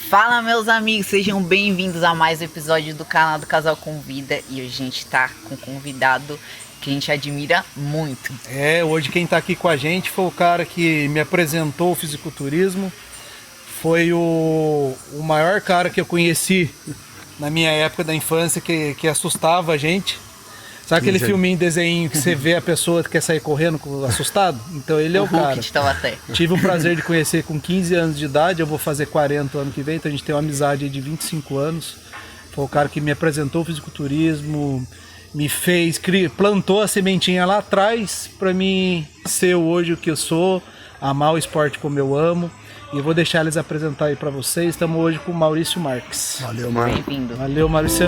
Fala, meus amigos, sejam bem-vindos a mais um episódio do canal do Casal Convida. E hoje a gente tá com um convidado que a gente admira muito. Hoje quem tá aqui com a gente foi o cara que me apresentou o fisiculturismo. Foi o maior cara que eu conheci na minha época da infância, que assustava a gente. Sabe aquele filminho, desenho que você vê a pessoa que quer sair correndo assustado? Então ele é o cara. De Taubaté. Tive o prazer de conhecer com 15 anos de idade, eu vou fazer 40 ano que vem, então a gente tem uma amizade de 25 anos. Foi o cara que me apresentou o fisiculturismo, me fez, plantou a sementinha lá atrás para mim ser hoje o que eu sou, amar o esporte como eu amo. E eu vou deixar eles apresentar aí para vocês. Estamos hoje com o Maurício Marques. Valeu, mano. Bem-vindo. Valeu, Maurício.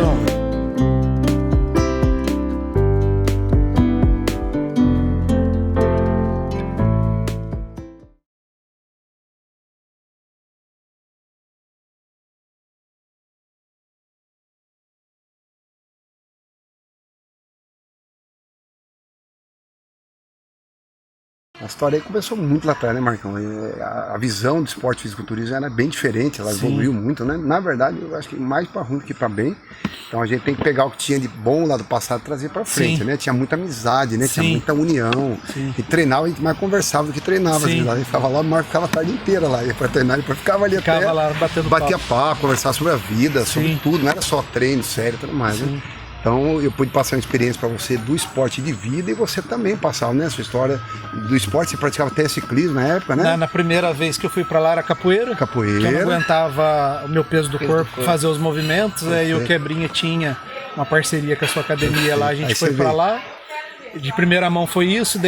A história aí começou muito lá atrás, né, Marcão? A visão do esporte fisiculturismo era bem diferente, ela evoluiu muito, né? Na verdade, eu acho que mais para ruim do que para bem. Então a gente tem que pegar o que tinha de bom lá do passado e trazer para frente, né? Tinha muita amizade, né? Tinha muita união. E treinava, a gente mais conversava do que treinava. A gente ficava lá, o Marco ficava a tarde inteira lá, ia para treinar, depois ficava ali até lá batia papo, conversava sobre a vida, sobre tudo, não era só treino, sério e tudo mais, né? Então eu pude passar uma experiência para você do esporte de vida e você também passar, né? Sua história do esporte, você praticava até ciclismo na época, né? Na primeira vez que eu fui para lá era capoeira. Que eu não aguentava o meu peso do corpo fazer os movimentos. Aí o Quebrinha tinha uma parceria com a sua academia lá, a gente foi para lá. De primeira mão foi isso,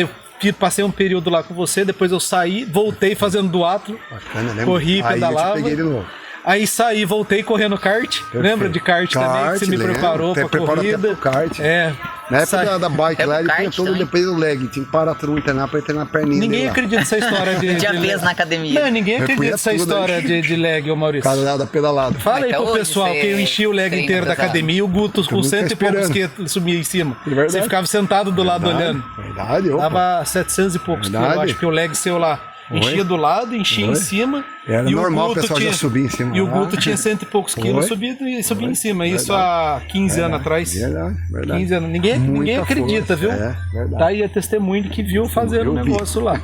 passei um período lá com você, depois eu saí, voltei fazendo duatlo. Bacana, né? Corri, pedalava. Aí eu te peguei de novo. Aí saí, voltei correndo kart. Perfeito. Lembra de kart também, que você me preparou pra corrida? Kart. Na época da bike lá, ele todo depois do leg. Tinha que parar tudo treinar pra treinar a perninha. Ninguém acredita nessa história de... Já fez na academia. Não, ninguém acredita nessa história de leg, ô Maurício. Cada pedalada. Fala aí pro pessoal que eu enchi o leg inteiro da academia e o Guto com 100 e poucos quilos subia em cima. Você ficava sentado do lado olhando. Verdade, Dava 700 e poucos quilos. Acho que o leg seu lá. Enchia do lado, enchia em cima. Era normal o pessoal já subir em cima. E o Guto tinha 100 e poucos quilos subido e subia em cima. Isso há 15 anos atrás. Verdade. 15 anos. Ninguém acredita, viu? Tá aí a testemunho que viu fazer o negócio lá.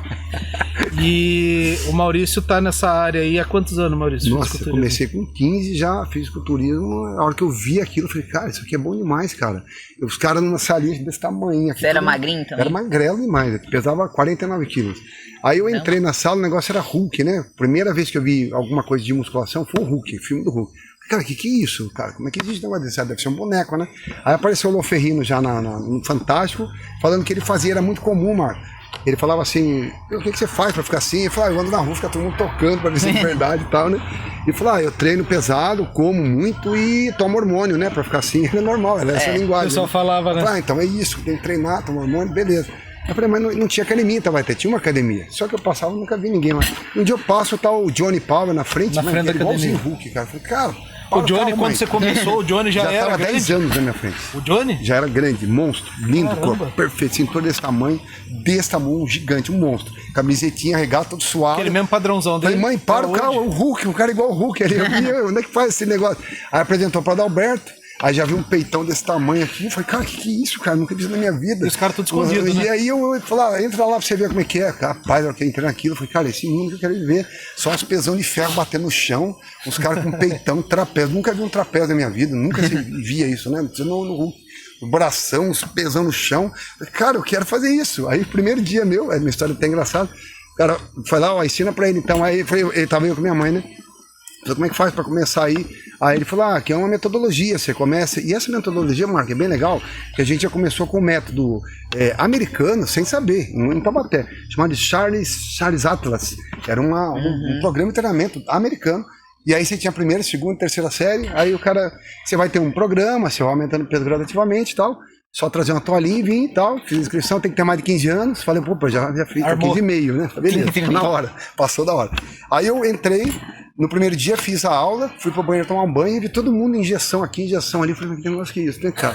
E o Maurício tá nessa área aí há quantos anos, Maurício? Nossa, eu comecei com 15 já, fisiculturismo. A hora que eu vi aquilo, eu falei, cara, isso aqui é bom demais, cara. Os caras numa salinha desse tamanho aqui. Você era magrinho também? Era magrelo demais, pesava 49 quilos. Aí eu entrei na sala, o negócio era Hulk, né? Primeira vez que eu vi alguma coisa de musculação foi o Hulk, o filme do Hulk. Cara, que é isso, cara? Como é que existe um negócio desse? Deve ser um boneco, né? Aí apareceu o Loferrino já no Fantástico, falando que ele fazia, era muito comum, Marco. Ele falava assim, o que você faz pra ficar assim? Ele falava, eu ando na rua, fica todo mundo tocando pra ver se é verdade e tal, né? E falou, eu treino pesado, como muito e tomo hormônio, né? Pra ficar assim, é normal, era essa linguagem. O pessoal falava, né? Falei, então é isso, tem que treinar, tomar hormônio, beleza. Eu falei, mas não tinha academia, tá, tinha uma academia. Só que eu passava, nunca vi ninguém lá. Um dia eu passo, tá o Johnny Power na frente da academia. Igualzinho Hulk, cara. Eu falei, cara, o Johnny, quando você começou, o Johnny já era grande. 10 anos na minha frente. O Johnny? Já era grande, monstro, lindo, corpo, perfeito, cintura desse tamanho, um gigante, um monstro. Camisetinha, regata, todo suave. Aquele mesmo padrãozão dele. Falei, mãe, para o cara, o Hulk, um cara igual o Hulk ali. Onde é que faz esse negócio? Aí apresentou para Adalberto. Aí já vi um peitão desse tamanho aqui. Eu falei, cara, que é isso, cara? Nunca vi isso na minha vida. E os caras todos escondidos, né? E aí eu falei, entra lá pra você ver como é que é. Rapaz, eu entrei naquilo. Eu falei, cara, esse mundo que eu quero viver. Só uns pesão de ferro batendo no chão. Os caras com peitão, trapézio. Nunca vi um trapézio na minha vida. Nunca via isso, né? No bração, uns pesão no chão. Falei, cara, eu quero fazer isso. Aí, o primeiro dia meu, minha história é até engraçada. O cara foi lá, ensina pra ele. Então, aí ele tava eu com minha mãe, né? Falei, como é que faz para começar aí? Aí ele falou, aqui é uma metodologia, você começa... E essa metodologia, Marco, é bem legal, que a gente já começou com um método americano, sem saber, em Taubaté, chamado de Charles Atlas. Era um programa de treinamento americano. E aí você tinha a primeira, segunda, terceira série, aí o cara... Você vai ter um programa, você vai aumentando o peso gradativamente e tal... Só trazer uma toalhinha e vim e tal. Fiz inscrição, tem que ter mais de 15 anos. Falei, já fiz 15,5, né? Beleza, na hora. Passou da hora. Aí eu entrei, no primeiro dia fiz a aula, fui pro banheiro tomar um banho e vi todo mundo injeção aqui, injeção ali. Falei, que negócio que é isso? Vem cá.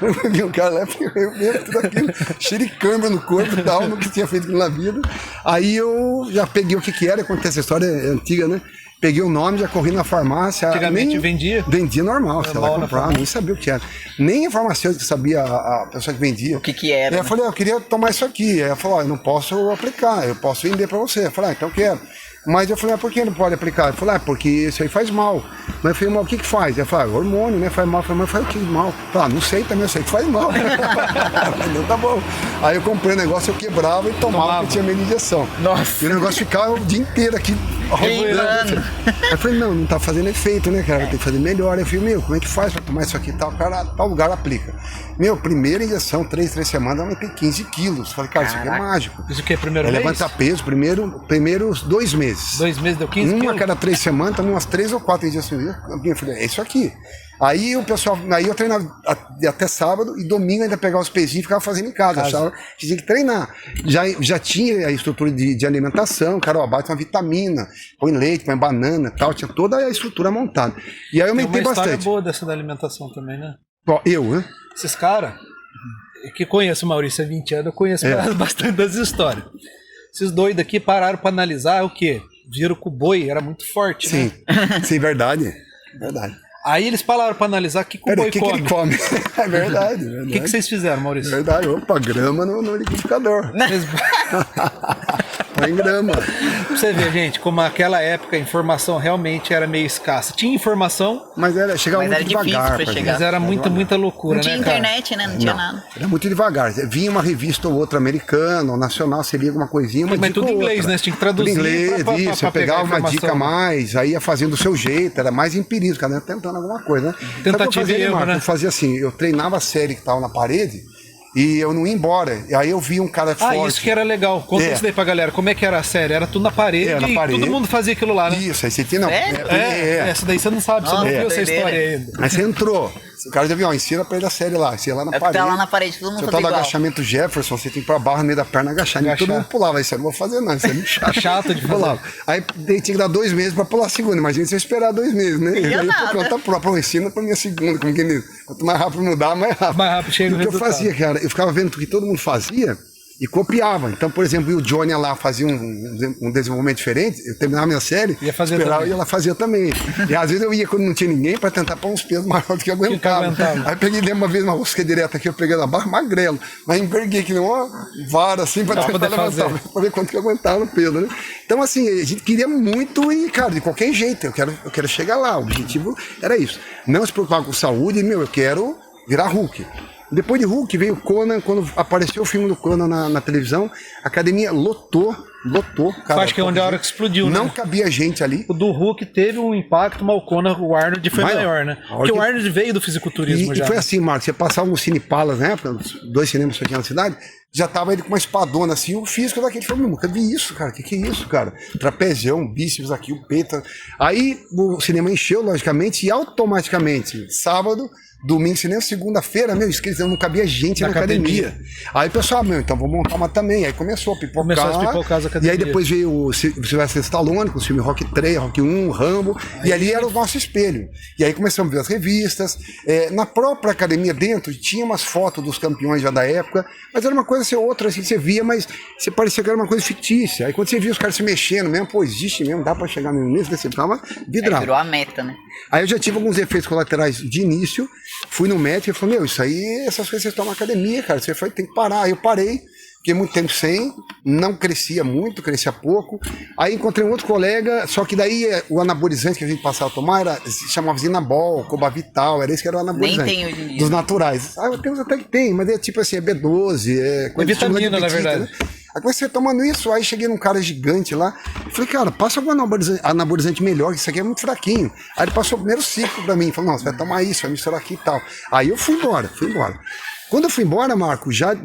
Eu vi um cara lá, eu vi tudo aquilo, cheio de câmera no corpo e tal, nunca tinha feito aquilo na vida. Aí eu já peguei o que era, contei essa história, é antiga, né? Peguei o nome, já corri na farmácia. Antigamente vendia? Vendia normal, você vai comprar, nem sabia o que era. Nem a farmacêutica sabia, a pessoa que vendia. O que era? Eu falei, eu queria tomar isso aqui. Aí ela falou, eu não posso aplicar, eu posso vender pra você. Eu falei, então eu quero. Mas eu falei, por que não pode aplicar? Eu falei, porque isso aí faz mal. Mas eu falei, mas o que faz? Eu falei, hormônio, né? Faz mal. Eu falei, mas faz o que de mal? Eu falei, não sei também, eu sei que faz mal. Eu falei, não, tá bom. Aí eu comprei o negócio, eu quebrava e tomava, porque tinha medo de injeção. Nossa. E o negócio ficava o dia inteiro aqui rodando. Aí eu falei, não tá fazendo efeito, né, cara? Tem que fazer melhor. Aí eu falei, como é que faz pra tomar isso aqui e tal? O cara, tal lugar aplica. Primeira injeção, 3 semanas, eu aumentei 15 quilos. Falei, cara, isso aqui é mágico. Isso que é primeiro mês? Levantar peso, primeiros 2 meses. 2 meses deu 15 quilos? Uma cada 3 semanas, também umas 3 ou 4 injeções. Eu falei, é isso aqui. Aí o pessoal, aí eu treinava até sábado e domingo ainda pegava os pezinhos e ficava fazendo em casa. Achava que tinha que treinar. Já tinha a estrutura de alimentação, o cara bate uma vitamina, põe leite, põe banana e tal, tinha toda a estrutura montada. E aí eu aumentei bastante. Tem uma história boa dessa da alimentação também, né? Né? Esses caras, que conheço o Maurício há 20 anos, eu conheço bastante das histórias. Esses doidos aqui pararam para analisar o quê? Viram que o boi era muito forte, sim, né? Sim, verdade. Aí eles pararam para analisar o que o boi come. Que ele come. É verdade. O que vocês fizeram, Maurício? Verdade. Opa, grama no liquidificador. Põe grama. Pra você ver, gente, como naquela época a informação realmente era meio escassa. Tinha informação, mas chegava muito devagar. Mas era muita loucura, não tinha né, internet, né? Não tinha nada. Era muito devagar. Vinha uma revista ou outra americana ou nacional, você lia alguma coisinha, mas tudo em inglês, né? Você tinha que traduzir. Tudo em inglês, isso. Você pegava uma dica a mais, aí ia fazendo do seu jeito, era mais empirismo, cada um tentando alguma coisa, né? Tentativa e erro, né? Eu fazia assim, eu treinava a série que estava na parede, e eu não ia embora. E aí eu vi um cara forte. Isso que era legal. Conta isso daí pra galera. Como é que era a série? Era tudo na parede na parede. Todo mundo fazia aquilo lá, né? Isso, aí você tinha... Essa daí você não sabe, você não viu essa história ainda. Aí você entrou. O cara já viu, ensina pra ele a série lá. Você ia lá na parede. Tá lá na parede, todo mundo fazia igual. Agachamento Jefferson, você tem que ir pra barra no meio da perna agachar. Todo mundo pulava. Aí você não vou fazer não, isso é muito chato. Chato de fazer. Aí tinha que dar 2 meses pra pular a segunda. Imagina se eu esperar 2 meses, né? Aí por conta própria, ensina pra minha segunda. Como que diz? Quanto mais rápido mudar, mais rápido. Mais rápido chega o resultado. O que eu fazia, cara, eu ficava vendo o que todo mundo fazia e copiava. Então, por exemplo, o Johnny lá fazia um desenvolvimento diferente, eu terminava a minha série, esperava e ela fazia também. E às vezes eu ia quando não tinha ninguém para tentar pôr uns pesos maiores do que eu aguentava. Aí peguei uma vez uma rosca direta aqui, eu peguei na barra, magrelo, mas enverguei que nem uma vara assim para tentar levantar, para ver quanto que eu aguentava no peso, né? Então, assim, a gente queria muito e, cara, de qualquer jeito, eu quero chegar lá, o objetivo era isso. Não se preocupar com saúde, eu quero virar Hulk. Depois de Hulk veio Conan, quando apareceu o filme do Conan na televisão, a academia lotou. Cara, acho que é onde a hora que explodiu, não né? cabia gente ali. O do Hulk teve um impacto, mas o Conan, o Arnold foi maior, né? Porque o Arnold veio do fisiculturismo já. E foi assim, Marcos, você passava no Cine Palace, né? 2 cinemas aqui na cidade, já tava ele com uma espadona assim, o físico daquele falou, nunca vi isso, cara, que é isso, cara? Trapézio, bíceps aqui, o peito. Aí o cinema encheu, logicamente, e automaticamente, sábado, domingo, cinema, segunda-feira, esqueci, não cabia gente na academia. Aí o pessoal, então vou montar uma também. Aí começou a pipocar. As academias. E aí depois veio o Sylvester Stallone, com o filme Rock 3, Rock 1, Rambo. E ali era o nosso espelho. E aí começamos a ver as revistas. Na própria academia dentro, tinha umas fotos dos campeões já da época, mas era uma coisa assim, outra assim, você via, mas você parecia que era uma coisa fictícia. Aí quando você via os caras se mexendo mesmo, existe mesmo, dá pra chegar nisso, você ficava vidrado. Virou a meta, né? Aí eu já tive alguns efeitos colaterais de início, fui no médico e falou, isso aí, essas coisas você toma na academia, cara, você tem que parar. Aí eu parei, fiquei muito tempo sem, não crescia muito, crescia pouco. Aí encontrei um outro colega, só que daí o anabolizante que a gente passava a tomar se chamava Zinabol, Cobavital, era esse que era o anabolizante. Nem tem hoje em dia. Dos naturais. Tem uns até que tem, mas é tipo assim, é B12, é vitamina, na verdade. Né? Aí comecei tomando isso, aí cheguei num cara gigante lá, falei, cara, passa algum anabolizante melhor, que isso aqui é muito fraquinho. Aí ele passou o primeiro ciclo pra mim, falou, não, você vai tomar isso, vai misturar aqui e tal. Aí eu fui embora. Quando eu fui embora, Marco, já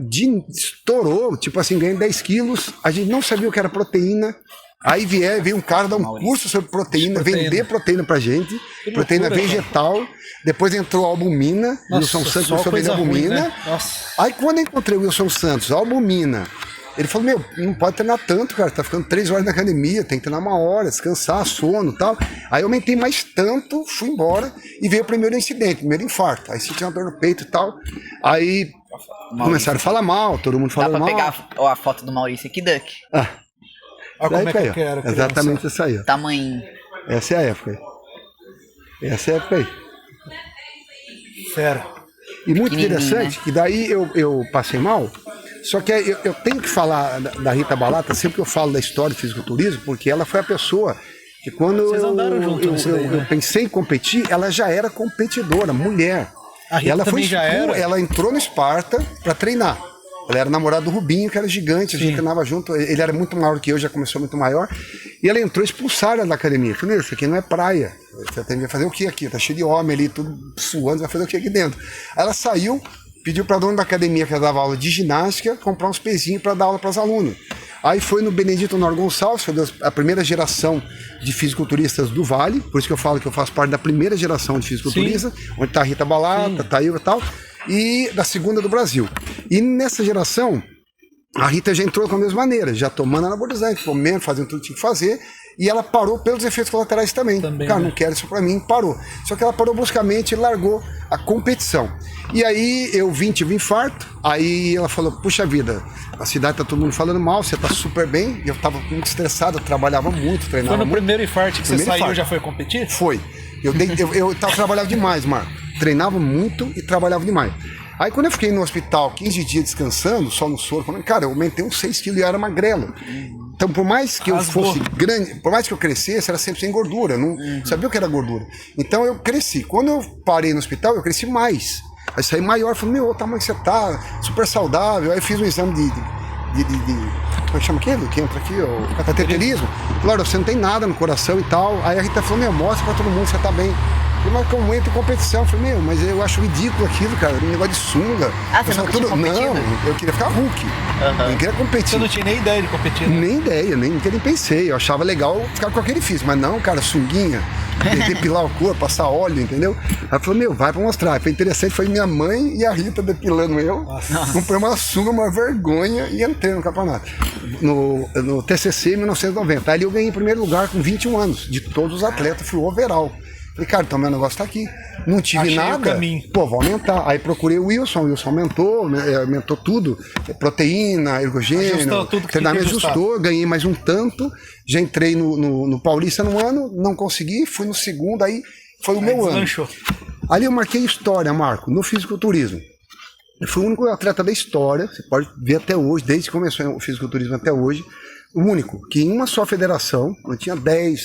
estourou, tipo assim, ganhei 10 quilos, a gente não sabia o que era proteína. Aí veio um cara dar um curso sobre proteína, vender proteína pra gente, proteína vegetal. Depois entrou a albumina, Wilson Santos começou a vender albumina. Ruim, né? Aí quando eu encontrei o Wilson Santos, a albumina, ele falou, não pode treinar tanto, cara, tá ficando 3 horas na academia, tem que treinar 1 hora, descansar, sono e tal. Aí eu aumentei mais tanto, fui embora e veio o primeiro incidente, primeiro infarto. Aí senti uma dor no peito e tal. Aí começaram a falar mal, todo mundo falando mal. Dá pra pegar a foto do Maurício aqui, Duck? Olha como é que era. Exatamente isso aí. Tamanho. Essa é a época aí. Essa é a época aí. Fera. E muito interessante, que daí eu passei mal, só que eu tenho que falar da Rita Balata sempre que eu falo da história do fisiculturismo, porque ela foi a pessoa que quando eu pensei em competir, ela já era competidora, mulher. A Rita ela também já era? Ela entrou no Esparta para treinar. Ela era namorada do Rubinho, que era gigante, a gente treinava junto. Ele era muito maior que eu, já começou muito maior. E ela entrou e expulsaram ela da academia. Eu falei, isso aqui não é praia. Você tem que fazer o que aqui? Tá cheio de homem ali, tudo suando, vai fazer o que aqui dentro? Aí ela saiu, pediu para a dona da academia, que ela dava aula de ginástica, comprar uns pezinhos para dar aula para os alunos. Aí foi no Benedito Honório Gonçalves, foi a primeira geração de fisiculturistas do Vale, por isso que eu falo que eu faço parte da primeira geração de fisiculturistas, onde tá a Rita Balata, tá eu e tal, e da segunda do Brasil. E nessa geração, a Rita já entrou com a mesma maneira, já tomando anabolizante, comendo, fazendo tudo que tinha que fazer, e ela parou pelos efeitos colaterais também. Cara, não quero isso pra mim, parou. Só que ela parou bruscamente e largou a competição. E aí eu tive um infarto, aí ela falou, puxa vida, a cidade tá todo mundo falando mal, você tá super bem, e eu tava muito estressado, eu trabalhava muito, treinava muito. Foi no primeiro infarto que você saiu e já foi competir? Foi. Eu trabalhava demais, Marco. Treinava muito e trabalhava demais. Aí quando eu fiquei no hospital 15 dias descansando, só no soro, cara, eu aumentei uns 6 quilos e eu era magrelo. Então, por mais que eu fosse grande, por mais que eu crescesse, era sempre sem gordura, não sabia o que era gordura. Então eu cresci. Quando eu parei no hospital, eu cresci mais. Aí saí maior, falei, meu, o tamanho que você tá, super saudável. Aí eu fiz um exame como chama aquilo? Que entra aqui, o cateterismo. Claro, você não tem nada no coração e tal. Aí a Rita falou, meu, mostra pra todo mundo que você tá bem. Mas como entra em competição, eu falei, meu, mas eu acho ridículo aquilo, cara, um negócio de sunga. Ah, você nunca tinha competido? Não, eu queria ficar Hulk. Eu não queria competir. Você não tinha nem ideia de competir, né? Nem ideia, nem pensei. Eu achava legal ficar com aquele físico, mas não, cara, sunguinha, depilar o corpo, passar óleo, entendeu? Ela falou, meu, vai pra mostrar. Foi interessante, foi minha mãe e a Rita depilando eu. Nossa. Comprei uma sunga, uma vergonha e entrei no campeonato. No TCC em 1990. Ali eu ganhei em primeiro lugar com 21 anos, de todos os atletas, fui o overall. Falei, cara, então meu negócio tá aqui. Não tive nada. Pô, vou aumentar. Aí procurei o Wilson aumentou tudo. Proteína, ergogênio, treinamento ajustou, ganhei mais um tanto. Já entrei no Paulista no ano, não consegui, fui no segundo, aí foi o meu ano. Ali eu marquei história, Marco, no fisiculturismo. Eu fui o único atleta da história, você pode ver até hoje, desde que começou o fisiculturismo até hoje, o único, que em uma só federação, não tinha 10,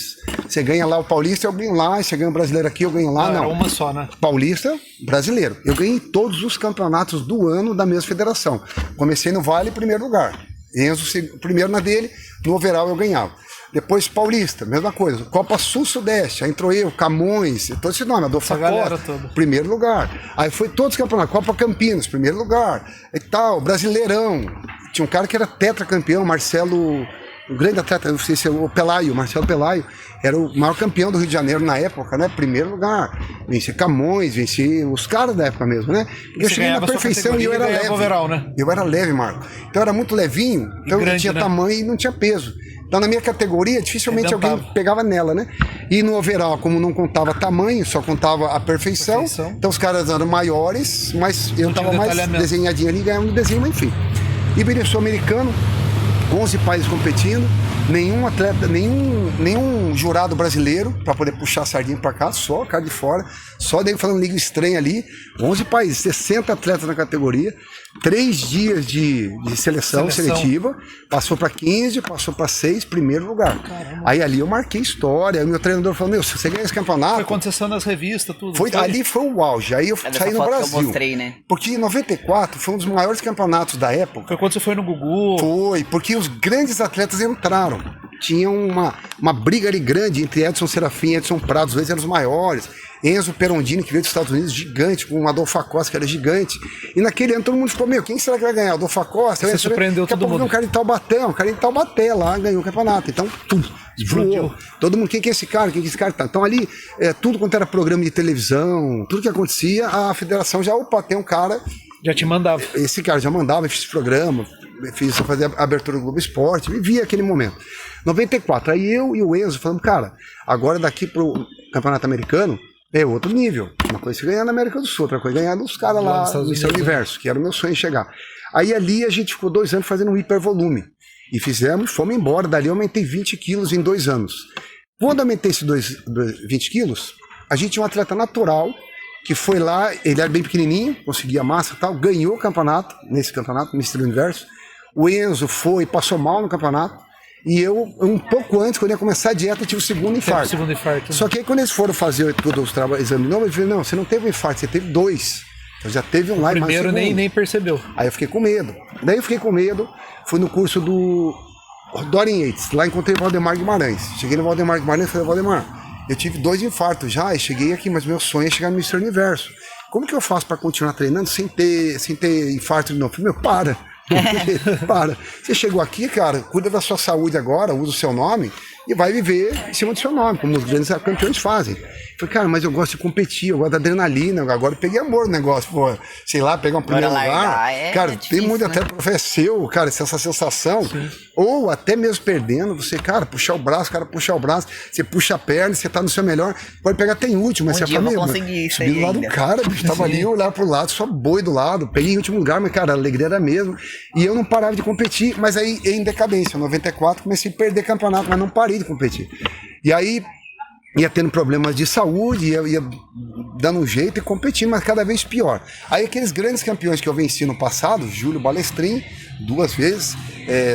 você ganha lá o Paulista, eu ganho lá, você ganha o Brasileiro aqui, eu ganho lá, não. Era uma só, né? Paulista, Brasileiro. Eu ganhei todos os campeonatos do ano da mesma federação. Comecei no Vale, primeiro lugar. Enzo, primeiro na dele, no overall eu ganhava. Depois Paulista, mesma coisa. Copa Sul-Sudeste, aí entrou eu, Camões, todo esse nome, Adolfo Costa, primeiro lugar. Aí foi todos os campeonatos, Copa Campinas, primeiro lugar. E tal, Brasileirão. Tinha um cara que era tetracampeão, Marcelo, um grande atleta, não sei se é o Pelaio, Marcelo Pelaio, era o maior campeão do Rio de Janeiro na época, né? Primeiro lugar. Venci Camões, venci os caras da época mesmo, né? Porque eu cheguei na perfeição e eu era leve. Overall, né? Eu era leve, Marco. Então eu era muito levinho, então eu tinha tamanho e não tinha peso. Então na minha categoria, dificilmente alguém pegava nela, né? E no overall, como não contava tamanho, só contava a perfeição. Então os caras eram maiores, mas eu tava mais desenhadinho ali, ganhava no desenho, mas enfim. Iberê Sul-Americano, 11 países competindo, nenhum atleta, nenhum jurado brasileiro para poder puxar a sardinha para cá, só cara de fora, só daí falando língua estranha ali, 11 países, 60 atletas na categoria, 3 dias de seleção seletiva, passou para 15, passou para 6, primeiro lugar. Caramba. Aí ali eu marquei história, aí o meu treinador falou, meu, se você ganhar esse campeonato... Foi quando você saiu nas revistas, tudo. Ali foi o auge, aí eu saí no Brasil. Que eu mostrei, né? Porque em 94 foi um dos maiores campeonatos da época. Foi quando você foi no Gugu? Foi, porque os grandes atletas entraram. Tinha uma briga ali grande entre Edson Serafim e Edson Prado, os dois eram os maiores. Enzo Perondini, que veio dos Estados Unidos, gigante, com o Adolfo Costa, que era gigante. E naquele ano todo mundo ficou, meu, quem será que vai ganhar? Adolfo Costa? Você surpreendeu todo mundo. Um cara de Taubaté lá, ganhou o campeonato. Então, tudo voou. Todo mundo, quem que é esse cara? Quem que esse cara tá? Então ali, tudo quanto era programa de televisão, tudo que acontecia, a federação já, tem um cara... Já te mandava. Esse cara já mandava, eu fiz programa, fazia a abertura do Globo Esporte, vivia aquele momento. 94, aí eu e o Enzo falamos, cara, agora daqui pro Campeonato Americano é outro nível. Uma coisa é ganhar na América do Sul, outra coisa é ganhar dos caras lá no seu universo, que era o meu sonho chegar. Aí ali a gente ficou 2 anos fazendo um hipervolume. E fomos embora. Dali eu aumentei 20 quilos em 2 anos. Quando eu aumentei esses 20 quilos, a gente tinha um atleta natural que foi lá, ele era bem pequenininho, conseguia massa e tal, ganhou o campeonato, nesse campeonato, Mister Universo. O Enzo foi, passou mal no campeonato. E eu, um pouco antes, quando eu ia começar a dieta, eu tive o segundo infarto. Só que aí, quando eles foram fazer todos os exames de novo, eu falei, não, você não teve um infarto, você teve 2. Então já teve um lá e mais primeiro nem percebeu. Aí eu fiquei com medo. Daí eu fiquei com medo, fui no curso do Dorian Yates. Lá encontrei o Valdemar Guimarães. Cheguei no Valdemar Guimarães e falei, Valdemar, eu tive 2 infartos já e cheguei aqui, mas meu sonho é chegar no Mister Universo. Como que eu faço para continuar treinando sem ter infarto de novo? Eu falei, meu, para. Para. Você chegou aqui, cara, cuida da sua saúde agora, usa o seu nome e vai viver em cima do seu nome, como os grandes campeões fazem. Eu falei, cara, mas eu gosto de competir, eu gosto da adrenalina, agora eu peguei amor no negócio, pô, sei lá, pegar um primeiro lugar. Cara, tem muito até seu, cara, essa sensação. Sim. Ou até mesmo perdendo, você, cara, puxar o braço, você puxa a perna, você tá no seu melhor, pode pegar até em último, mas você fala, meu, subi do lado do cara, bicho, tava ali, eu olhar pro lado, só boi do lado, peguei em último lugar, mas, cara, a alegria era mesmo. E eu não parava de competir, mas aí em decadência, em 94, comecei a perder campeonato, mas não parei de competir. E aí ia tendo problemas de saúde, ia dando um jeito e competindo, mas cada vez pior. Aí aqueles grandes campeões que eu venci no passado, Júlio Balestrin, 2 vezes,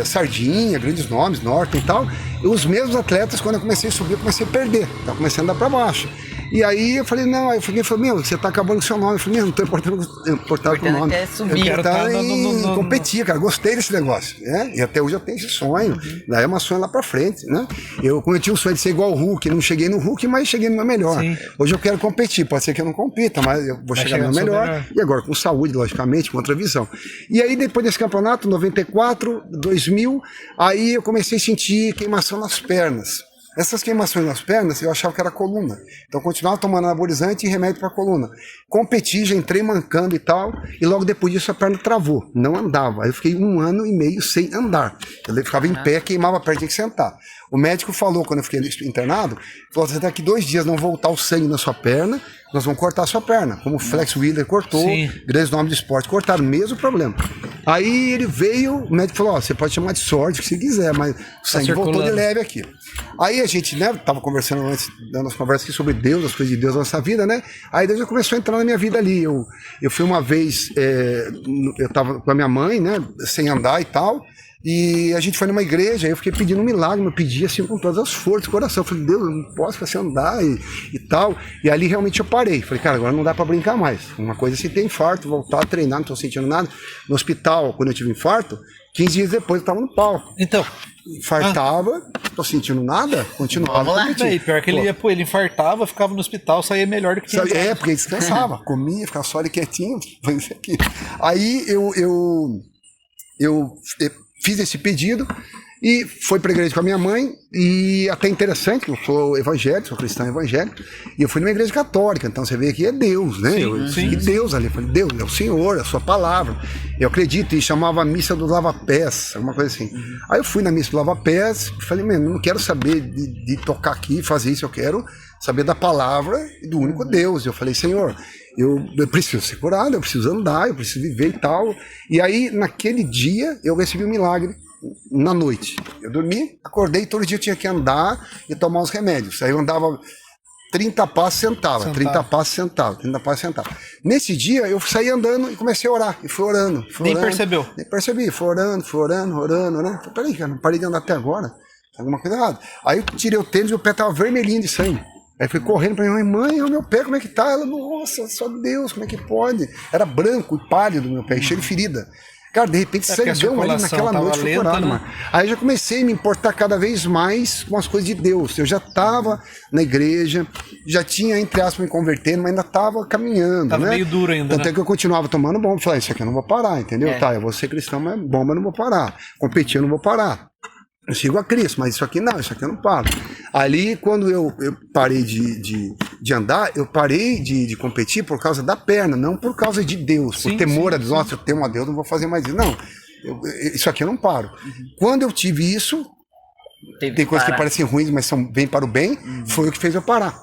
Sardinha, grandes nomes, Norton e tal, os mesmos atletas, quando eu comecei a subir, eu comecei a perder, eu comecei a andar para baixo. E aí eu falei, não, aí alguém falou, meu, você tá acabando com o seu nome. Eu falei, meu, não tô importado com o nome. Eu quero estar em competir, cara, gostei desse negócio, né? E até hoje eu tenho esse sonho, daí é uma sonho lá pra frente, né? Como eu tinha um sonho de ser igual ao Hulk, não cheguei no Hulk, mas cheguei no meu melhor. Sim. Hoje eu quero competir, pode ser que eu não compita, mas eu vou chegar no meu melhor. E agora com saúde, logicamente, com outra visão. E aí depois desse campeonato, 94, 2000, aí eu comecei a sentir queimação nas pernas. Essas queimações nas pernas, eu achava que era coluna. Então eu continuava tomando anabolizante e remédio para coluna. Competi, já entrei mancando e tal, e logo depois disso a perna travou, não andava. Aí eu fiquei 1 ano e meio sem andar. Eu ficava em pé, queimava a perna, tinha que sentar. O médico falou, quando eu fiquei internado, falou, você daqui 2 dias não voltar o sangue na sua perna, nós vamos cortar a sua perna. Como o Flex Wheeler cortou, grandes nomes de esporte cortaram, mesmo problema. Aí ele veio, o médico falou, você pode chamar de sorte, que você quiser, mas o sangue voltou de leve aqui. Aí a gente, né, tava conversando antes, dando as conversas aqui sobre Deus, as coisas de Deus na nossa vida, né? Aí Deus já começou a entrar na minha vida ali. Eu fui uma vez, eu tava com a minha mãe, né, sem andar e tal, e a gente foi numa igreja, aí eu fiquei pedindo um milagre, eu pedi assim com todas as forças do coração. Eu falei, Deus, eu não posso fazer andar e tal. E ali realmente eu parei. Falei, cara, agora não dá pra brincar mais. Uma coisa assim, tem infarto, voltar a treinar, não tô sentindo nada. No hospital, quando eu tive infarto, 15 dias depois eu tava no palco. Então. Infartava, tô sentindo nada, continuava competindo. Pior que ele infartava, ficava no hospital, saía melhor do que tinha. Porque ele descansava, comia, ficava só ali quietinho, foi isso aqui. Aí eu fiz esse pedido e fui para a igreja com a minha mãe, e até interessante, que eu sou evangélico, sou cristão evangélico, e eu fui numa igreja católica, então você vê que é Deus, né? Que Deus ali, eu falei, Deus, é o Senhor, é a sua palavra, eu acredito, e chamava a missa do lava-pés, alguma coisa assim. Aí eu fui na missa do lava-pés, falei, mano, não quero saber de tocar aqui, fazer isso, eu quero saber da palavra e do único Deus. Eu falei, Senhor, eu preciso ser curado, eu preciso andar, eu preciso viver e tal. E aí, naquele dia, eu recebi um milagre na noite. Eu dormi, acordei, todo dia eu tinha que andar e tomar os remédios. Aí eu andava 30 passos, sentava, 30 passos, sentava, 30 passos, sentava. Nesse dia, eu saí andando e comecei a orar. E fui orando. Nem percebeu? Nem percebi. Fui orando, né? Falei, peraí, cara, não parei de andar até agora. Alguma coisa errada. Aí eu tirei o tênis e o pé tava vermelhinho de sangue. Aí fui correndo pra minha mãe, o meu pé, como é que tá? Ela, nossa, só Deus, como é que pode? Era branco e pálido o meu pé, cheio de ferida. Cara, de repente sangrão ali naquela noite, foi curado, mano. Aí já comecei a me importar cada vez mais com as coisas de Deus. Eu já tava na igreja, já tinha, entre aspas, me convertendo, mas ainda tava caminhando, tava né? Meio duro ainda, Tanto é que eu continuava tomando bomba. Falei, isso aqui eu não vou parar, entendeu? Tá, eu vou ser cristão, mas bomba eu não vou parar. Competir eu não vou parar. Eu sigo a Cristo, mas isso aqui não, isso aqui eu não paro. Ali, quando eu parei de andar, eu parei de competir por causa da perna, não por causa de Deus, por temor a Deus. Nossa, eu temo a Deus, não vou fazer mais isso. Não, isso aqui eu não paro. Quando eu tive isso, tem coisas que parecem ruins, mas vêm para o bem, foi o que fez eu parar.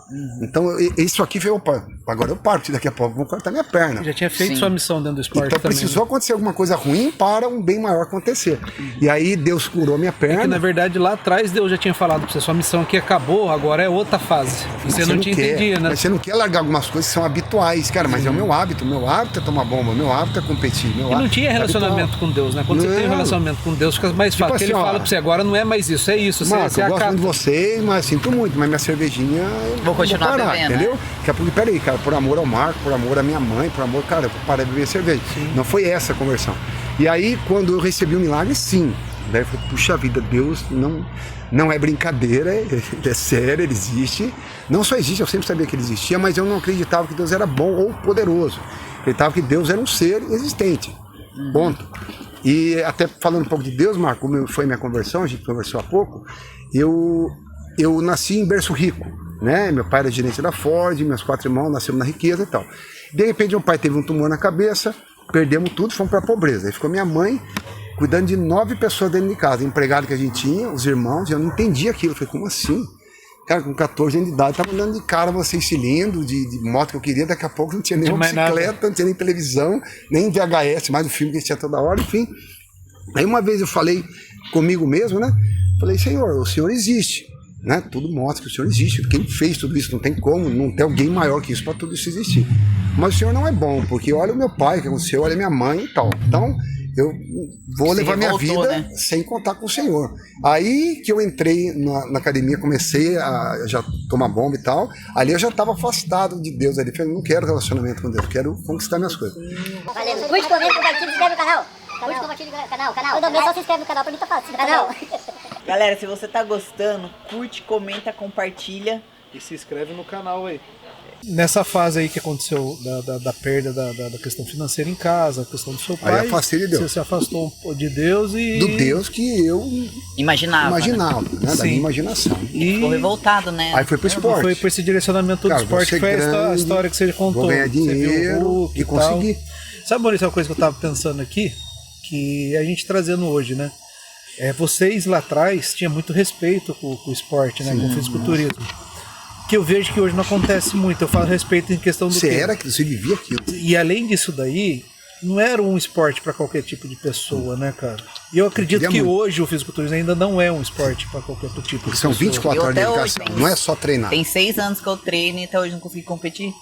Então, isso aqui foi, opa, agora eu paro, porque daqui a pouco vão cortar minha perna. Já tinha feito sua missão dentro do esporte então também. Precisou acontecer alguma coisa ruim para um bem maior acontecer. E aí Deus curou minha perna. Que na verdade lá atrás Deus já tinha falado pra você, sua missão aqui acabou, agora é outra fase. E você não tinha entendido, né? Mas você não quer largar algumas coisas que são habituais, cara, mas é o meu hábito é tomar bomba, o meu hábito é competir. E não tinha relacionamento com Deus, né? Quando você tem um relacionamento com Deus, fica mais fácil. Tipo assim, ele fala pra você, agora não é mais isso, é isso. Marco, eu gosto muito de vocês, mas sinto muito, mas minha cervejinha... Vou continuar bebendo, entendeu? Daqui a pouco, peraí, cara, por amor ao Marco, por amor à minha mãe, por amor, cara, eu vou parar de beber cerveja. Sim. Não foi essa a conversão. E aí, quando eu recebi o milagre, sim. Daí eu falei, puxa vida, Deus não é brincadeira, é sério, ele existe. Não só existe, eu sempre sabia que ele existia, mas eu não acreditava que Deus era bom ou poderoso. Eu acreditava que Deus era um ser existente. Ponto. E até falando um pouco de Deus, Marco, como foi minha conversão, a gente conversou há pouco, eu nasci em berço rico, né? Meu pai era gerente da Ford, meus 4 irmãos nasceram na riqueza e tal. De repente meu pai teve um tumor na cabeça, perdemos tudo, fomos para a pobreza. Aí ficou minha mãe cuidando de 9 pessoas dentro de casa, empregado que a gente tinha, os irmãos, e eu não entendia aquilo. Eu falei, como assim? Cara, com 14 anos de idade, tava andando de cara, vocês cilindro, de moto que eu queria, daqui a pouco não tinha nem bicicleta, não tinha nem televisão, nem VHS, mais o filme que a gente tinha toda hora, enfim. Aí uma vez eu falei comigo mesmo, né? Falei, Senhor, o Senhor existe, né? Tudo mostra que o Senhor existe. Quem fez tudo isso, não tem como, não tem alguém maior que isso para tudo isso existir. Mas o Senhor não é bom, porque olha o meu pai, o que aconteceu, olha a minha mãe e tal. Então, eu vou levar minha vida, né? Sem contar com o Senhor. Aí que eu entrei na academia, comecei a já tomar bomba e tal. Ali eu já estava afastado de Deus. Ali falei, não quero relacionamento com Deus, quero conquistar minhas coisas. Valeu. Curte, comenta, compartilha, se inscreve no canal. Curte, compartilha no canal. Todo mês só se inscreve no canal, pra mim tá fácil. Canal. Galera, se você tá gostando, curte, comenta, compartilha. E se inscreve no canal aí. Nessa fase aí que aconteceu da perda da questão financeira em casa, a questão do seu pai, aí afastei de Deus. Você se afastou de Deus e... Do Deus que eu imaginava, né? Da minha imaginação. E ficou revoltado, né? Aí foi pro esporte. Foi por esse direcionamento do esporte, que foi a história que você contou. Vou ganhar dinheiro e consegui. Sabe, Maurício, uma coisa que eu tava pensando aqui, que a gente trazendo hoje, né? Vocês lá atrás tinham muito respeito com o esporte, né? Com o fisiculturismo. Que eu vejo que hoje não acontece muito. Eu falo a respeito em questão do você vivia aquilo. E além disso daí, não era um esporte para qualquer tipo de pessoa, né, cara? E eu acredito que hoje o fisiculturismo ainda não é um esporte para qualquer tipo de pessoa. São 24 horas de dedicação, não é só treinar. Tem 6 anos que eu treino e até hoje não consegui competir.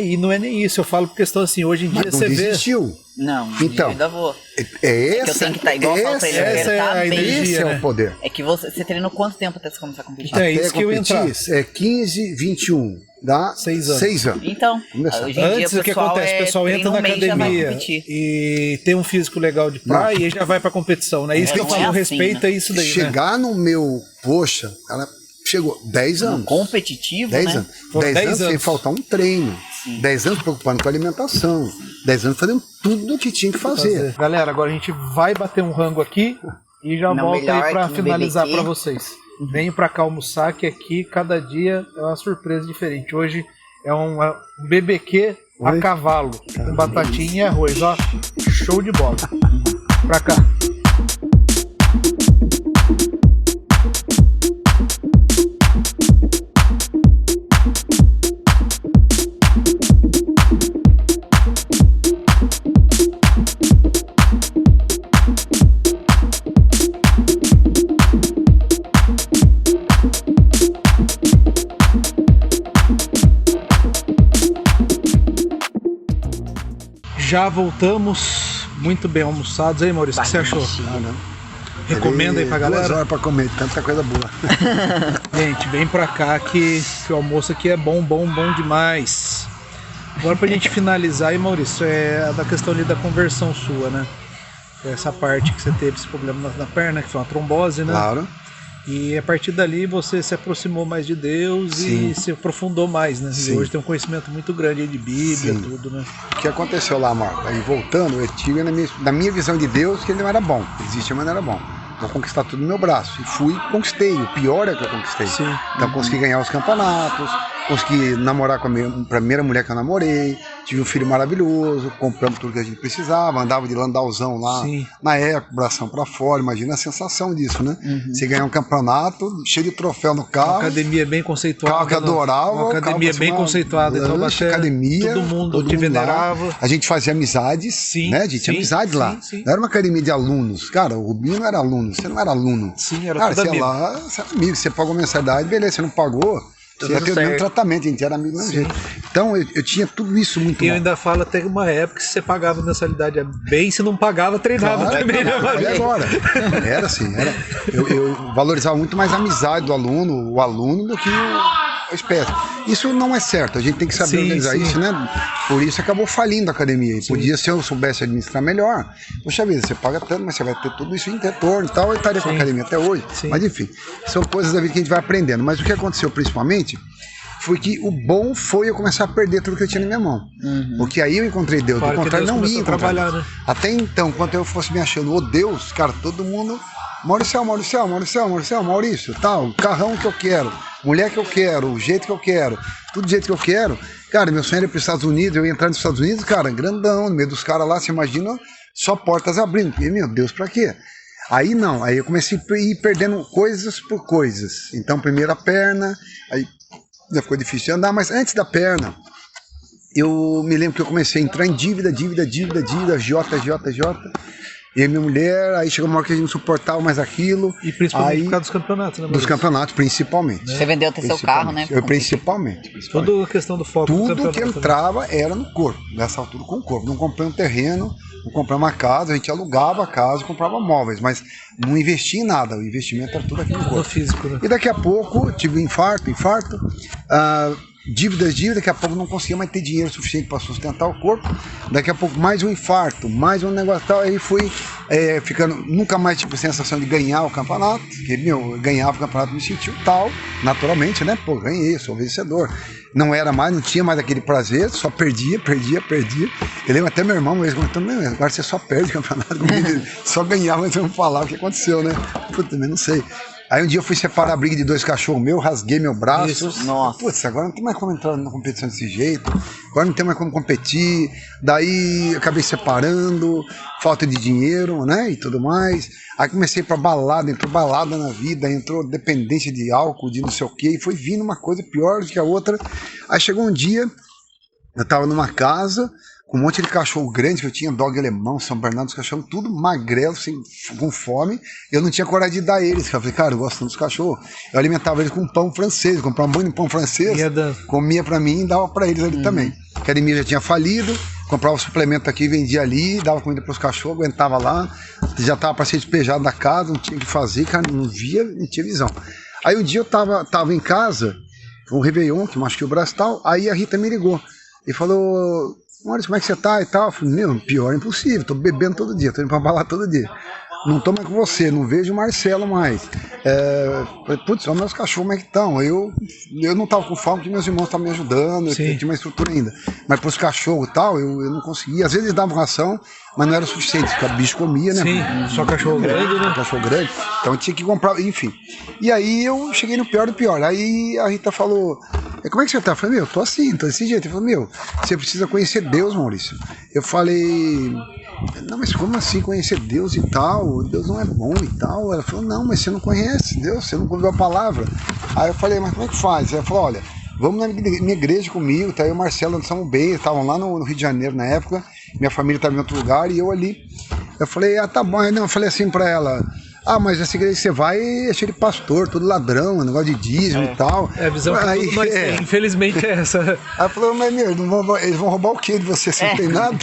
E não é nem isso, eu falo por questão assim, hoje em dia você vê... desistiu. Não, então, ainda vou. É que eu tenho que estar igual eu falo pra ele, essa é a energia, esse né? é o poder. É que você treinou quanto tempo até você começar a competir? Então, é isso que eu entrar. 15, 21, dá 6 anos. Então, hoje em antes dia, o que acontece? O pessoal entra na academia e tem um físico legal de praia e já vai pra competição, né? Isso que eu falo, o respeito é isso daí, chegar no meu, poxa, ela chegou 10 anos. Competitivo, 10 né? anos. 10 anos sem faltar um treino. 10 anos preocupando com a alimentação. 10 anos fazendo tudo o que tinha que fazer. Galera, agora a gente vai bater um rango aqui e já volto aí pra finalizar pra vocês. Venham pra cá almoçar, que aqui cada dia é uma surpresa diferente. Hoje é um BBQ a cavalo, com batatinha e arroz, ó. Show de bola. Pra cá. Já voltamos muito bem almoçados. Aí, Maurício, o que você achou? Recomenda aí pra galera? 2 horas pra comer, tanta coisa boa. Gente, vem pra cá que o almoço aqui é bom demais. Agora pra gente finalizar aí, Maurício, é da questão ali da conversão sua, né? Essa parte que você teve esse problema na perna, que foi uma trombose, né? Claro. E a partir dali você se aproximou mais de Deus e se aprofundou mais, né? E hoje tem um conhecimento muito grande aí de Bíblia, tudo, né? O que aconteceu lá, Marco? Aí voltando, eu tive na minha visão de Deus que ele não era bom. Existia, mas não era bom. Vou conquistar tudo no meu braço. E fui e conquistei. O pior é que eu conquistei. Então consegui ganhar os campeonatos, consegui namorar com a primeira mulher que eu namorei, tive um filho maravilhoso, compramos tudo que a gente precisava, andava de landauzão lá, na época, bração pra fora, imagina a sensação disso, né? Você ganhar um campeonato, cheio de troféu no carro. Uma academia bem conceituada. Carro que adorava. Uma academia bem conceituada. Então, academia, todo mundo te venerava. Lá. A gente fazia amizades, né? A gente tinha amizades lá. Não era uma academia de alunos. Cara, o Rubinho não era aluno, você não era aluno. Sim, era cara, tudo amigo. Lá, você era amigo, você pagou mensalidade, beleza, você não pagou. Você ia ter o mesmo tratamento, a gente era amigo do mesmo jeito. Então eu tinha tudo isso muito bom. E eu ainda falo até uma época que você pagava mensalidade bem, se não pagava, treinava também. E agora? Era assim, eu valorizava muito mais a amizade do aluno, o aluno, do que o espécie. Isso não é certo, a gente tem que saber organizar isso, né? Por isso acabou falindo a academia. E podia, se eu soubesse administrar melhor, poxa vida, você paga tanto, mas você vai ter tudo isso em retorno e tal, eu estaria com a academia até hoje. Mas enfim, são coisas da vida que a gente vai aprendendo. Mas o que aconteceu principalmente foi que o bom foi eu começar a perder tudo que eu tinha na minha mão. Porque aí eu encontrei Deus, do contrário não ia encontrar. Né? Até então, quando eu fosse me achando, ô Deus, cara, todo mundo, Maurício, tal, carrão que eu quero, mulher que eu quero, o jeito que eu quero, tudo do jeito que eu quero. Cara, meu sonho era ir para os Estados Unidos, eu ia entrar nos Estados Unidos, cara, grandão, no meio dos caras lá, você imagina, só portas abrindo. E, meu Deus, pra quê? Aí não, aí eu comecei a ir perdendo coisas por coisas. Então, primeiro a perna, aí já ficou difícil de andar, mas antes da perna, eu me lembro que eu comecei a entrar em dívida, agiota. E aí minha mulher, aí chegou uma hora que a gente não suportava mais aquilo. E principalmente por causa dos campeonatos, né? Dos campeonatos, principalmente. Você vendeu até seu carro, né? Eu principalmente. Toda a questão do foco. Tudo que entrava era no corpo, nessa altura com o corpo. Não comprei um terreno, não comprei uma casa, a gente alugava a casa e comprava móveis, mas não investia em nada, o investimento era tudo aqui no corpo. Físico, né? E daqui a pouco tive um infarto, dívidas, daqui a pouco não conseguia mais ter dinheiro suficiente para sustentar o corpo, daqui a pouco mais um infarto, mais um negócio tal, aí fui ficando, nunca mais tive sensação de ganhar o campeonato, porque, eu ganhava o campeonato, me sentia tal, naturalmente, né, pô, ganhei, sou vencedor. Não era mais, não tinha mais aquele prazer, só perdia. Eu lembro até meu irmão uma vez comentando, agora você só perde o campeonato, só ganhava, mas eu não falava o que aconteceu, né, puta, também não sei. Aí um dia eu fui separar a briga de 2 cachorros meus, rasguei meu braço. Isso, nossa. Putz, agora não tem mais como entrar na competição desse jeito. Agora não tem mais como competir. Daí eu acabei separando, falta de dinheiro, né, e tudo mais. Aí comecei pra balada, entrou balada na vida, entrou dependência de álcool, de não sei o quê. E foi vindo uma coisa pior do que a outra. Aí chegou um dia, eu tava numa casa com um monte de cachorro grande, que eu tinha dog alemão, São Bernardo, os cachorros tudo magrelo, com fome, eu não tinha coragem de dar eles, eu falei, cara, eu gosto dos cachorros, eu alimentava eles com pão francês, comprava um monte de pão francês, comia pra mim e dava pra eles ali também, a academia já tinha falido, comprava suplemento aqui, vendia ali, dava comida pros cachorros, aguentava lá, já tava pra ser despejado da casa, não tinha o que fazer, cara, não via, não tinha visão. Aí um dia eu tava em casa, um Réveillon, que machuquei o braço e tal, aí a Rita me ligou, e falou, Maurício, como é que você tá e tal? Eu falei, pior impossível, tô bebendo todo dia, tô indo pra balada todo dia. Não tô mais com você, não vejo o Marcelo mais. Falei, putz, olha meus cachorros, como é que estão? Eu não tava com fome, porque meus irmãos estavam me ajudando, eu tinha uma estrutura ainda. Mas pros cachorros e tal, eu não conseguia. Às vezes eles davam ração, mas não era o suficiente, porque o bicho comia, né? Sim, só cachorro grande, né? Cachorro grande. Então eu tinha que comprar, enfim. E aí eu cheguei no pior do pior. Aí a Rita falou, como é que você tá? Eu falei, tô assim, tô desse jeito. Ele falou, você precisa conhecer Deus, Maurício. Eu falei, não, mas como assim conhecer Deus e tal? Deus não é bom e tal. Ela falou, não, mas você não conhece Deus, você não ouviu a palavra. Aí eu falei, mas como é que faz? Ela falou, olha, vamos na minha igreja comigo, tá aí o Marcelo, nós estamos bem, estavam lá no Rio de Janeiro na época, minha família estava em outro lugar e eu ali. Eu falei, tá bom. Aí eu falei assim pra ela, mas essa igreja que você vai é cheio de pastor, tudo ladrão, negócio de dízimo e tal. A visão que tudo nós tem, infelizmente é essa. Aí ela falou, mas eles vão roubar o quê de você? Você não tem nada?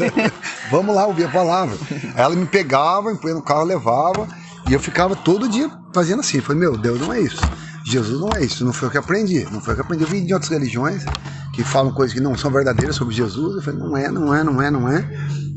Vamos lá ouvir a palavra. Aí ela me pegava, me punha no carro, levava, e eu ficava todo dia fazendo assim. Eu falei, Deus não é isso. Jesus não é isso, não foi o que aprendi. Eu vi de outras religiões que falam coisas que não são verdadeiras sobre Jesus. Eu falei, não é.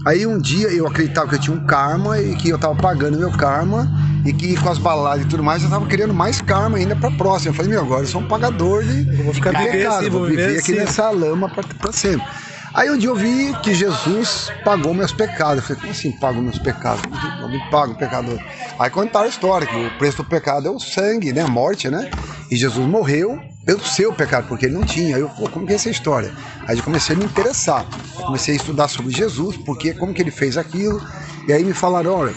Aí um dia eu acreditava que eu tinha um karma e que eu estava pagando meu karma e que com as baladas e tudo mais eu estava querendo mais karma ainda para próxima. Eu falei, agora eu sou um pagador de vou ficar pecado, vou viver aqui nessa lama para sempre. Aí um dia eu vi que Jesus pagou meus pecados. Eu falei, como assim pagou meus pecados? Eu me pago o pecador. Aí contaram a história, que o preço do pecado é o sangue, né? A morte, né? E Jesus morreu pelo seu pecado, porque ele não tinha. Aí eu, pô, como que é essa história? Aí eu comecei a me interessar, comecei a estudar sobre Jesus, porque como que ele fez aquilo, e aí me falaram, olha,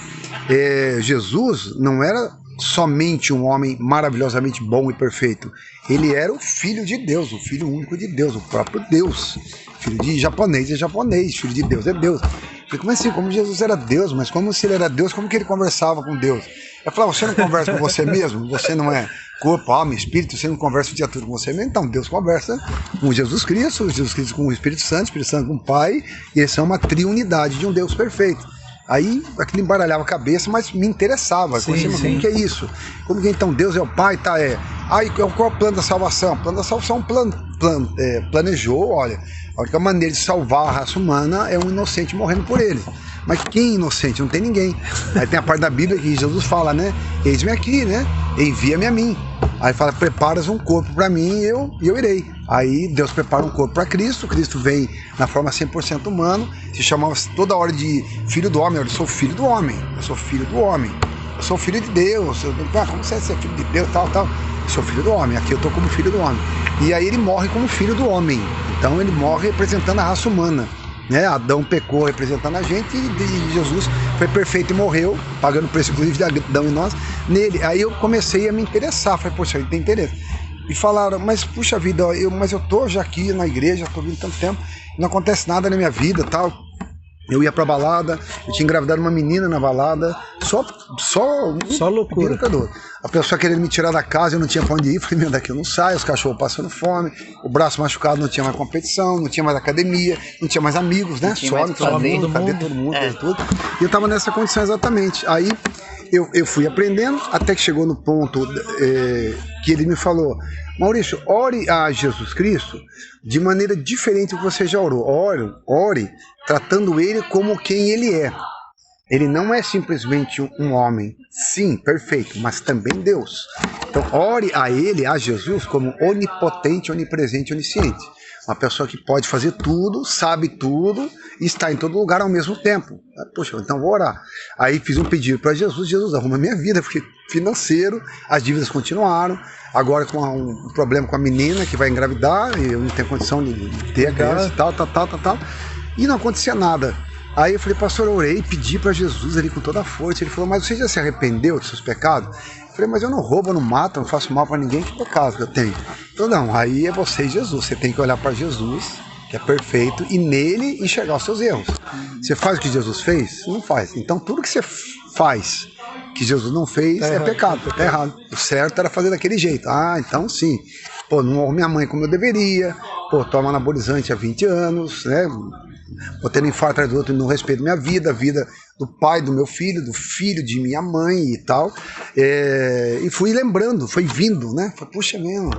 Jesus não era somente um homem maravilhosamente bom e perfeito, ele era o Filho de Deus, o Filho único de Deus, o próprio Deus. Filho de japonês é japonês, filho de Deus é Deus. Eu falei, como assim? Como Jesus era Deus, mas como se ele era Deus, como que ele conversava com Deus? Eu falei, você não conversa com você mesmo? Você não é corpo, alma, espírito, você não conversa o dia todo com você mesmo? Então, Deus conversa com Jesus Cristo com o Espírito Santo com o Pai, e eles são uma triunidade de um Deus perfeito. Aí aquilo embaralhava a cabeça, mas me interessava. Como que é isso? Como que então Deus é o Pai? Tá, Aí qual é o plano da salvação? O plano da salvação planejou, olha, a única maneira de salvar a raça humana é um inocente morrendo por ele. Mas quem é inocente? Não tem ninguém. Aí tem a parte da Bíblia que Jesus fala, né? Eis-me aqui, né? Envia-me a mim. Aí fala, preparas um corpo para mim e eu irei. Aí Deus prepara um corpo para Cristo. Cristo vem na forma 100% humano. Se chamava toda hora de filho do homem. Eu sou filho do homem. Eu sou filho do homem. Eu sou filho de Deus. Como você é filho de Deus? Tal. Eu sou filho do homem. Aqui eu estou como filho do homem. E aí ele morre como filho do homem. Então ele morre representando a raça humana. Né? Adão pecou representando a gente e Jesus foi perfeito e morreu, pagando o preço inclusive de Adão e nós, nele. Aí eu comecei a me interessar, falei, poxa, ele tem interesse. E falaram, mas puxa vida, mas eu tô já aqui na igreja, tô vindo tanto tempo, não acontece nada na minha vida, tal. Eu ia pra balada, eu tinha engravidado uma menina na balada, só loucura. A pessoa querendo me tirar da casa, eu não tinha pra onde ir, falei, meu, daqui eu não saio, os cachorros passando fome, o braço machucado, não tinha mais competição, não tinha mais academia, não tinha mais amigos, né? Só todo mundo. E eu tava nessa condição exatamente. Aí eu fui aprendendo, até que chegou no ponto que ele me falou, Maurício, ore a Jesus Cristo de maneira diferente do que você já orou. Ore tratando ele como quem ele é. Ele não é simplesmente um homem, sim, perfeito, mas também Deus. Então ore a ele, a Jesus, como onipotente, onipresente, onisciente. Uma pessoa que pode fazer tudo, sabe tudo e está em todo lugar ao mesmo tempo. Poxa, então vou orar. Aí fiz um pedido para Jesus, Jesus arruma a minha vida, porque financeiro, as dívidas continuaram. Agora com um problema com a menina que vai engravidar, e eu não tenho condição de ter a criança e tal. E não acontecia nada. Aí eu falei, pastor, eu orei, pedi para Jesus ali com toda a força. Ele falou, mas você já se arrependeu dos seus pecados? Eu falei, mas eu não roubo, não mato, não faço mal para ninguém, que pecado que eu tenho? Então não, aí é você e Jesus, você tem que olhar para Jesus, que é perfeito, e nele enxergar os seus erros. Você faz o que Jesus fez? Não faz. Então tudo que você faz que Jesus não fez é pecado, tá errado. O certo era fazer daquele jeito. Ah, então sim. Pô, não honro minha mãe como eu deveria, pô, tomo anabolizante há 20 anos, né? Vou tendo infarto atrás do outro e não respeito minha vida, a vida do pai do meu filho, do filho de minha mãe e tal. E fui lembrando, foi vindo, né? Falei, puxa mesmo,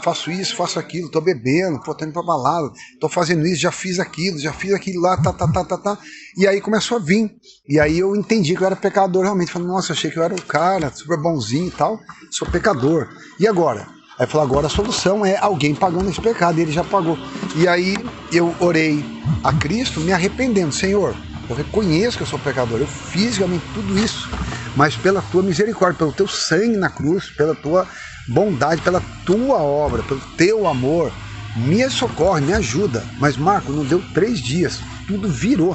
faço isso, faço aquilo, tô bebendo, tô indo pra balada, tô fazendo isso, já fiz aquilo lá, tá. E aí começou a vir. E aí eu entendi que eu era pecador realmente. Falei, nossa, achei que eu era um cara super bonzinho e tal, sou pecador. E agora? Aí falou, agora a solução é alguém pagando esse pecado, e ele já pagou. E aí eu orei a Cristo me arrependendo, Senhor, eu reconheço que eu sou pecador, eu fiz realmente tudo isso, mas pela tua misericórdia, pelo teu sangue na cruz, pela tua bondade, pela tua obra, pelo teu amor, me socorre, me ajuda. Mas Marco, não deu 3 dias, tudo virou.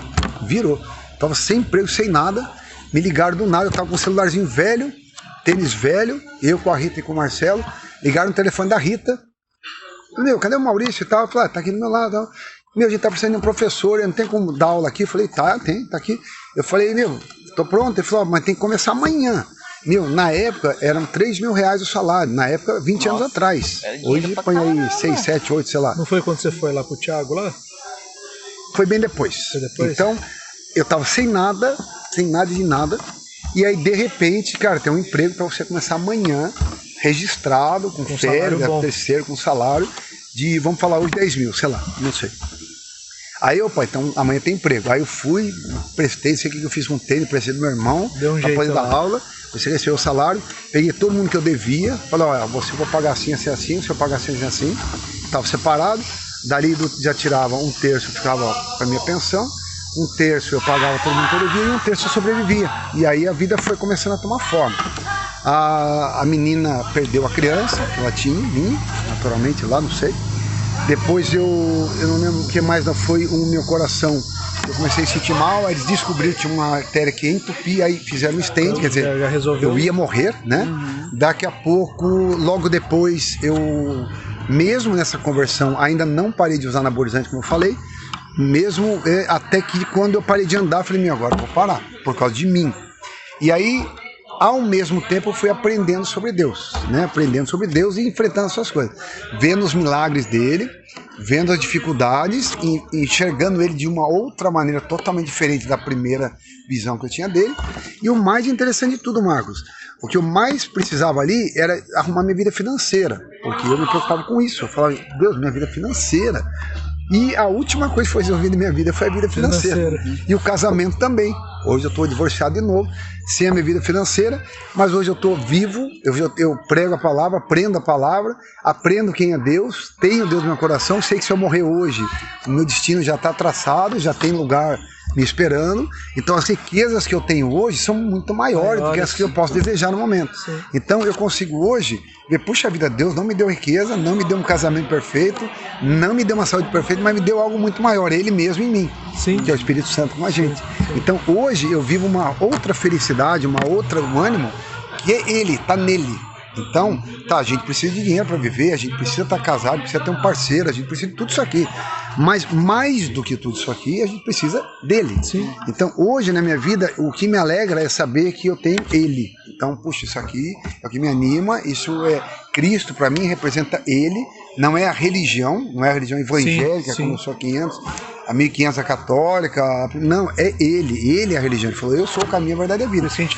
Tava sem emprego, sem nada, me ligaram do nada, eu tava com um celularzinho velho, tênis velho, eu com a Rita e com o Marcelo, ligaram no telefone da Rita, meu, cadê o Maurício e tal? Eu falei, tá aqui do meu lado, tal. Meu, a gente tá precisando de um professor, não tem como dar aula aqui? Eu falei, tá aqui. Eu falei, meu, tô pronto. Ele falou, mas tem que começar amanhã. Meu, na época eram 3 mil reais o salário, na época 20 anos atrás. Hoje põe aí 6, 7, 8, sei lá. Não foi quando você foi lá pro Thiago lá? Foi bem depois. Então, eu tava sem nada de nada. E aí, de repente, cara, tem um emprego para você começar amanhã, registrado, com férias, terceiro, com salário, de, vamos falar hoje, 10 mil, sei lá, não sei. Aí eu, pai, então amanhã tem emprego. Aí eu fui, prestei, sei o que eu fiz com o tênis, prestei do meu irmão, depois da aula, você recebeu o salário, peguei todo mundo que eu devia, falei, olha, você vai pagar assim, assim, se eu pagar assim, assim, estava separado, dali já tirava 1/3, ficava para minha pensão, 1/3 eu pagava todo mundo que eu devia e 1/3 eu sobrevivia. E aí a vida foi começando a tomar forma. A menina perdeu a criança que ela tinha, minha, naturalmente lá, não sei. Depois eu não lembro o que mais não foi o meu coração. Eu comecei a sentir mal, aí eles descobriram que tinha uma artéria que entupia, aí fizeram um stent, quer dizer, já resolveu. Eu ia morrer, né? Daqui a pouco, logo depois, eu, mesmo nessa conversão, ainda não parei de usar anabolizante, como eu falei, mesmo até que quando eu parei de andar, eu falei, agora eu vou parar, por causa de mim. E aí, ao mesmo tempo, eu fui aprendendo sobre Deus, né? Aprendendo sobre Deus e enfrentando essas coisas, vendo os milagres dele, vendo as dificuldades e enxergando ele de uma outra maneira totalmente diferente da primeira visão que eu tinha dele. E o mais interessante de tudo, Marcos, o que eu mais precisava ali era arrumar minha vida financeira, porque eu me preocupava com isso. Eu falava, Deus, minha vida financeira. E a última coisa que foi resolvida na minha vida foi a vida financeira. E o casamento também. Hoje eu estou divorciado de novo, sem a minha vida financeira, mas hoje eu estou vivo, eu prego a palavra, aprendo a palavra, aprendo quem é Deus, tenho Deus no meu coração, sei que se eu morrer hoje, o meu destino já está traçado, já tem lugar me esperando. Então as riquezas que eu tenho hoje são muito maiores do que as que eu posso desejar no momento. Sim. Então eu consigo hoje ver, puxa vida, Deus não me deu riqueza, não me deu um casamento perfeito, não me deu uma saúde perfeita, mas me deu algo muito maior, Ele mesmo em mim. Sim. Que é o Espírito Santo com a gente. Sim. Então hoje eu vivo uma outra felicidade, um ânimo, que é Ele, está nele. Então, a gente precisa de dinheiro para viver, a gente precisa estar casado, precisa ter um parceiro, a gente precisa de tudo isso aqui. Mas mais do que tudo isso aqui, a gente precisa dele. Sim. Então, hoje na minha vida, o que me alegra é saber que eu tenho ele. Então, puxa, isso aqui é o que me anima, isso é Cristo, para mim, representa ele, não é a religião, não é a religião evangélica, sim, como eu sou 500, a 1500 a católica, não, é ele é a religião. Ele falou, eu sou o caminho, a verdade e a vida. Isso que a gente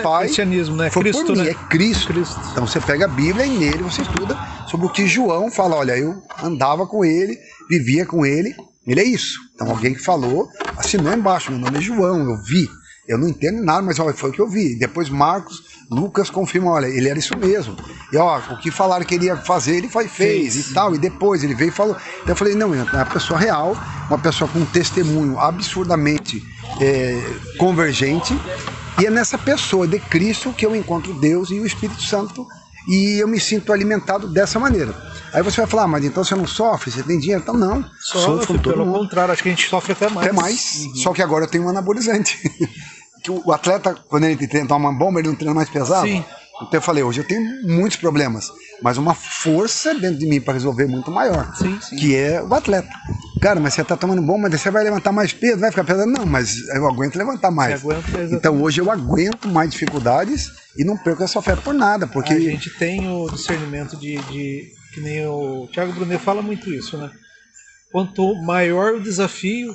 fala cristianismo, né? Foi Cristo, por mim, né? é Cristo. Então você pega a Bíblia e nele você estuda sobre o que João fala, olha, eu andava com ele, vivia com ele, ele é isso. Então alguém que falou, assinou embaixo, meu nome é João, eu vi. Eu não entendo nada, mas olha, foi o que eu vi. Depois Marcos, Lucas confirma, olha, ele era isso mesmo. E ó, o que falaram que ele ia fazer, ele fez e tal. E depois ele veio e falou. Então eu falei, não, é uma pessoa real, uma pessoa com um testemunho absurdamente convergente. E é nessa pessoa de Cristo que eu encontro Deus e o Espírito Santo. E eu me sinto alimentado dessa maneira. Aí você vai falar, mas então você não sofre, você tem dinheiro? Então não, sofro pelo contrário, acho que a gente sofre até mais. Até mais, só que agora eu tenho um anabolizante. Que o atleta, quando ele toma uma bomba, ele não treina mais pesado. Sim. Então eu falei, hoje eu tenho muitos problemas, mas uma força dentro de mim para resolver muito maior, sim. Que é o atleta. Cara, mas você tá tomando bomba, mas você vai levantar mais peso, vai ficar pesado? Não, mas eu aguento levantar mais. Então hoje eu aguento mais dificuldades e não perco essa fé por nada, porque... A gente tem o discernimento de que nem o Thiago Brunet fala muito isso, né? Quanto maior o desafio,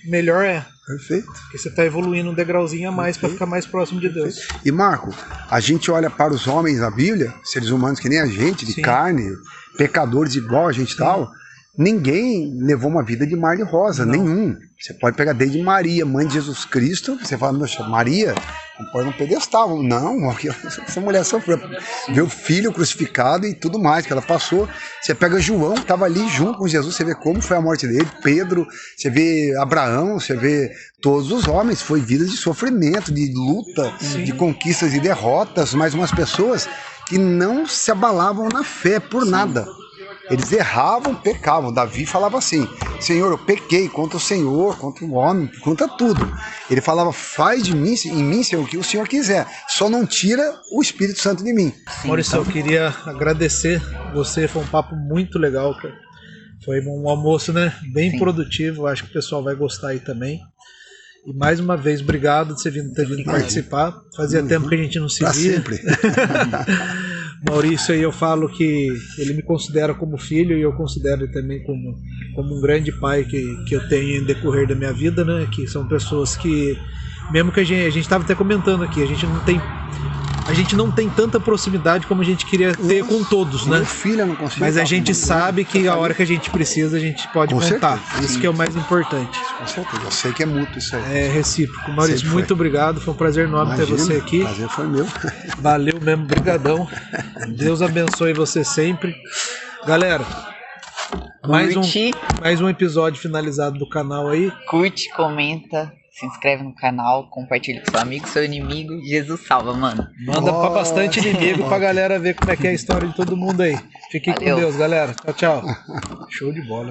melhor é. Perfeito. Porque você está evoluindo um degrauzinho a mais para ficar mais próximo de Deus. E Marco, a gente olha para os homens da Bíblia, seres humanos que nem a gente, de carne, pecadores igual a gente tal, ninguém levou uma vida de mar de rosa, nenhum. Você pode pegar desde Maria, mãe de Jesus Cristo, você fala, meu, Maria, não pode um pedestal. Não, essa mulher sofreu. Vê o filho crucificado e tudo mais que ela passou. Você pega João, que estava ali junto com Jesus, você vê como foi a morte dele. Pedro, você vê Abraão, você vê todos os homens. Foi vida de sofrimento, de luta, de conquistas e derrotas, mas umas pessoas que não se abalavam na fé por nada. Eles erravam, pecavam. Davi falava assim, Senhor, eu pequei contra o Senhor, contra o homem, contra tudo. Ele falava, faz de mim, em mim, Senhor, o que o Senhor quiser. Só não tira o Espírito Santo de mim. Maurício, então, eu queria agradecer você, foi um papo muito legal, cara. Foi um almoço, né, bem produtivo, acho que o pessoal vai gostar aí também. E mais uma vez, obrigado de você ter vindo participar. Fazia tempo que a gente não se via. Sempre. Maurício, aí eu falo que ele me considera como filho e eu considero ele também como um grande pai que eu tenho em decorrer da minha vida, né? Que são pessoas que, mesmo que a gente estava até comentando aqui, a gente não tem tanta proximidade como a gente queria ter com todos, né? Meu filho, eu não consigo. Mas a gente sabe que a hora que a gente precisa, a gente pode contar. Isso que é o mais importante. Com certeza, eu sei que é mútuo isso aí. É recíproco. Maurício, muito obrigado, foi um prazer enorme ter você aqui. O prazer foi meu. Valeu mesmo, brigadão. Deus abençoe você sempre. Galera, mais um episódio finalizado do canal aí. Curte, comenta. Se inscreve no canal, compartilha com seu amigo, seu inimigo. Jesus salva, mano. Manda pra bastante inimigo pra galera ver como é que é a história de todo mundo aí. Fiquem com Deus, galera. Tchau, tchau. Show de bola.